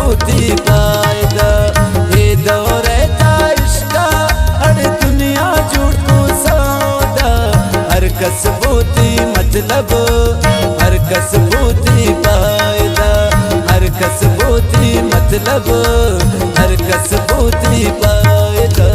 कसबूती फायदा हे दौरे इश्का हर दुनिया झूठ को सौदा हर कसबूती मतलब हर कसबूती फायदा हर कसबूती मतलब हर कसबूती फायदा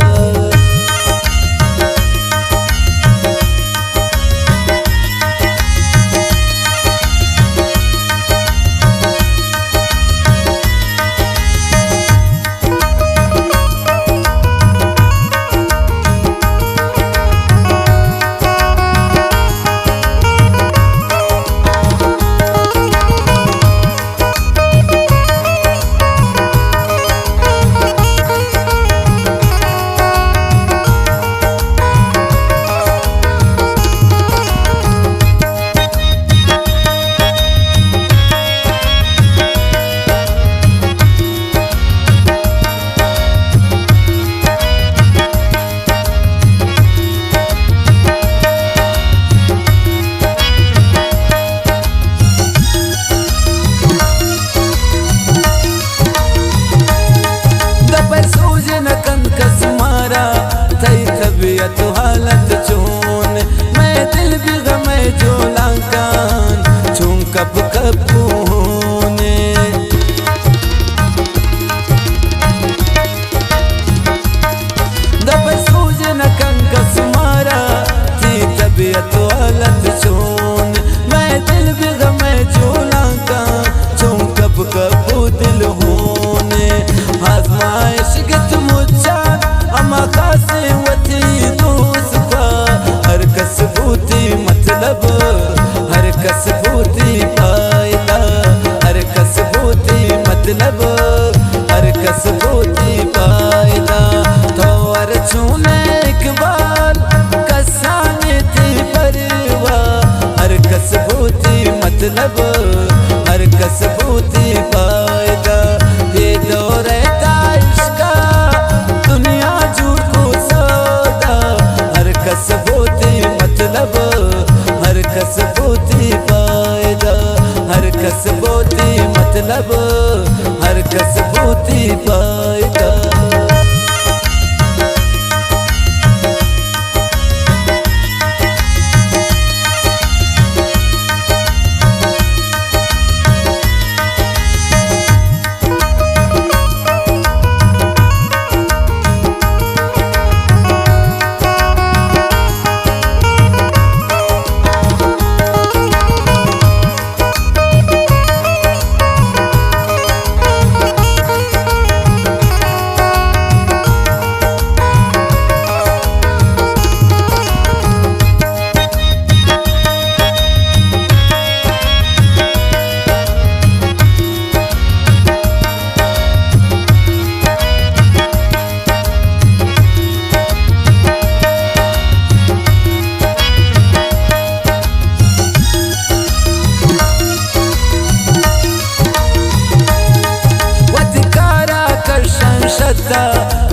तबीयत हालत चून मैं दिल भी गमे जो लाकान चूं कब कब होने दब सूझ न कंकस मारा थी तबीयत हालत चून मैं दिल भी गमे जो लाकान चूं कब कब दिल होने आजमाइश गत मुझा अमा खासे हर कसबूती मतलब हर कसबूती फायदा हर कसबूती मतलब हर कसबूती फायदा तो हर छूने इकबाल कसाने थी परवा हर कसबूती मतलब हर कसबूती फायदा ये दौरे इश्का दुनिया झूठ को सौदा हर कसबूती मतलब हर कसबूती फायदा हर कसबूती मतलब हर कसबूती फायदा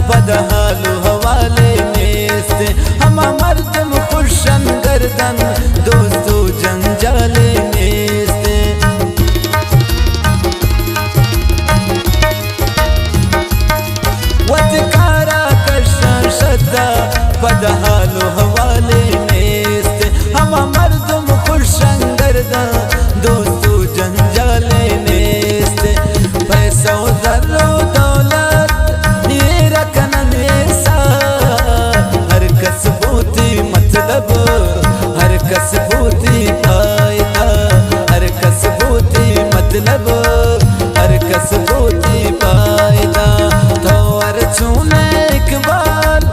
बदहालु हवाले नेस्ते हम मर्दम खुशन गर्दन दोस्तों जंजाले नेस्ते वतकारा कशन शद्दा बदहालु हवाले नेस्ते हम मर्दम खुशन गर्दन दोस्तों जंजाले नेस्ते पैसा जर्रो हर कसबूती फायदा हर कसबूती मतलब हर कसबूती फायदा तो हर छूने इकबाल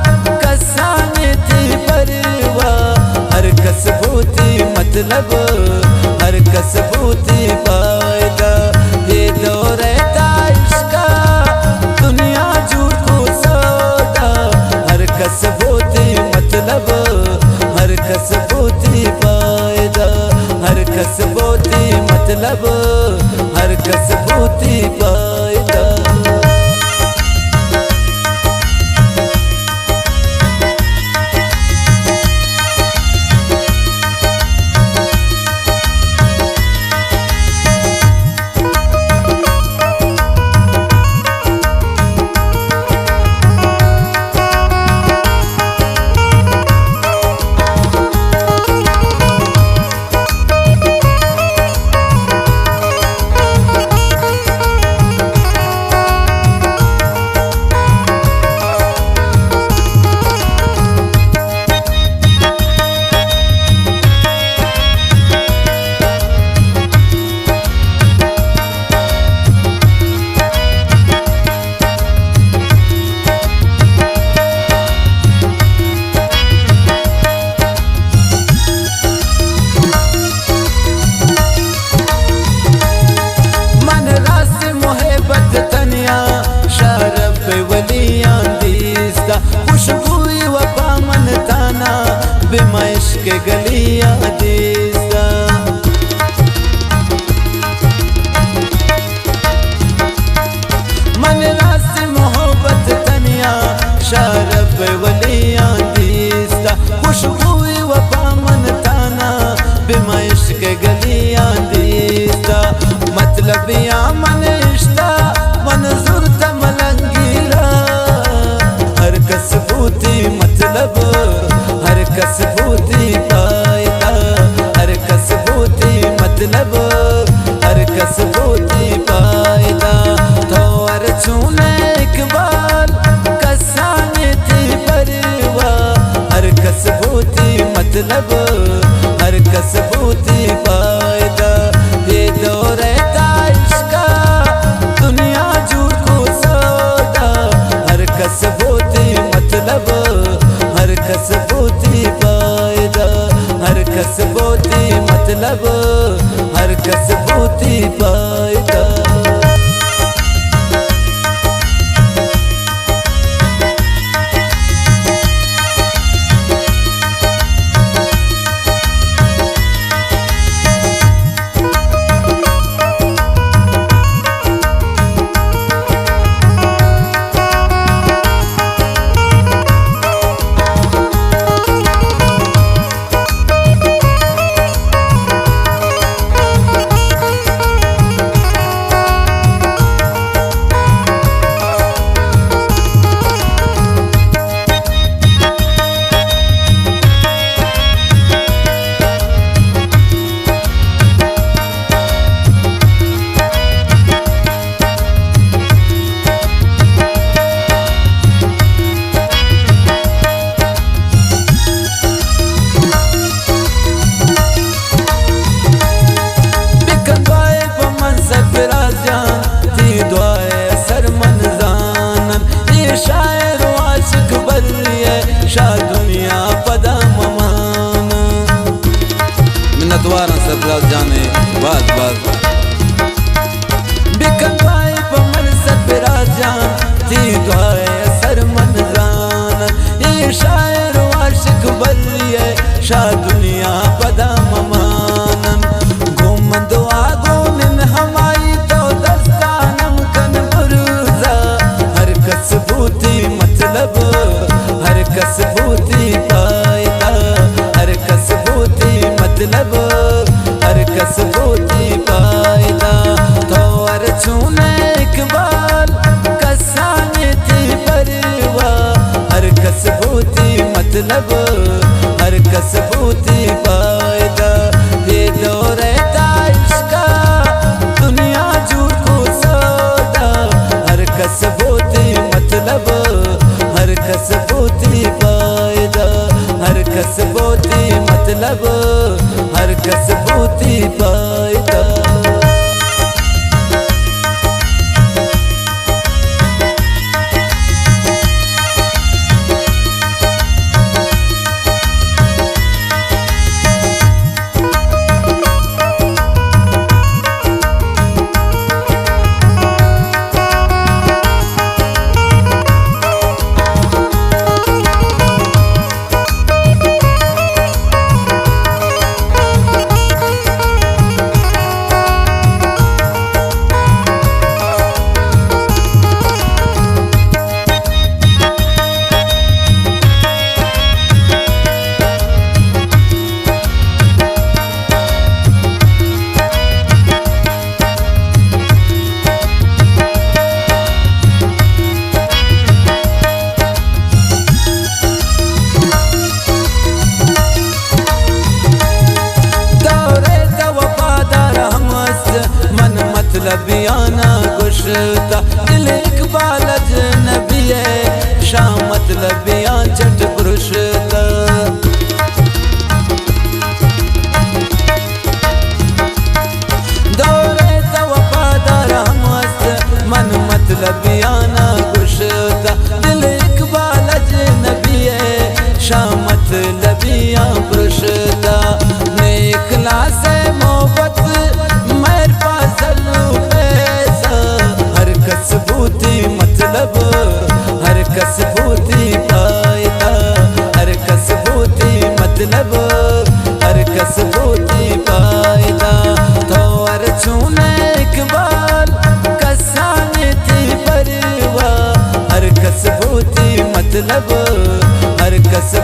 कसाने थी परवा हर कसबूती मतलब हर कसबूती फायदा ये दौरे इश्का दुनिया झूठ को सौदा हर कसबूती मतलब हर कसबूती फायदा हर कसबूती मतलब हर कसबूती फायदा गलियां दिसदा मन रास्ते मोहब्बत तनिया शरब वलियां दिसदा खुशबू वफा मन ताना बिमा इश्क गलियां दिसदा मतलब या मन इश्ता मंजूर तमलंगीरा हर कसबूती मतलब हर कसबूती पायदा हर कसबूती मतलब हर कसबूती पायदा तो हर छूने इकबाल कसाने थी परवा हर कसबूती मतलब हर कसबूती पायदा ये दौर इश्का दुनिया झूठ को सौदा हर कसबूती मतलब हर कसबूती पायदा हर कसबूती मतलब हर कसबूती पायदा शाह दुनिया पदा ममान मिन्नतवार सरफराज जाने बात बात बिकन भाई पमन सरफराज जान थी दुआए सर मन जान ये शायर आशिक बलिए शाह दुनिया पदा ममान घूमन दुआ गोमिन हमारी तो दस्तानम कन बुरुजा हर कसबूती मतलब हर कसबूती पायदा हर कसबूती मतलब हर कसबूती पायदा तो हर छूने इकबाल कसाने थी परवा हर कसबूती मतलब हर कसबूती पायदा ये दौर इश्का दुनिया झूठ को सौदा हर कसबूती मतलब हर कसबूती पायदा हर कसबूती मतलब हर कसबूती पायदा लबियाना गुशता दिल इकबाल अजनबी है शाह मतलबियां चट पुरुषता दौरे तो वफादार मस्त मन मतलबियाना गुशता दिल इकबाल अजनबी है शाह मतलबियां पुरुषता नेक लास मोहब्बत मेरे पास हर कसबूती मतलब हर कसबूती पायदा हर कसबूती मतलब मतलब हर कस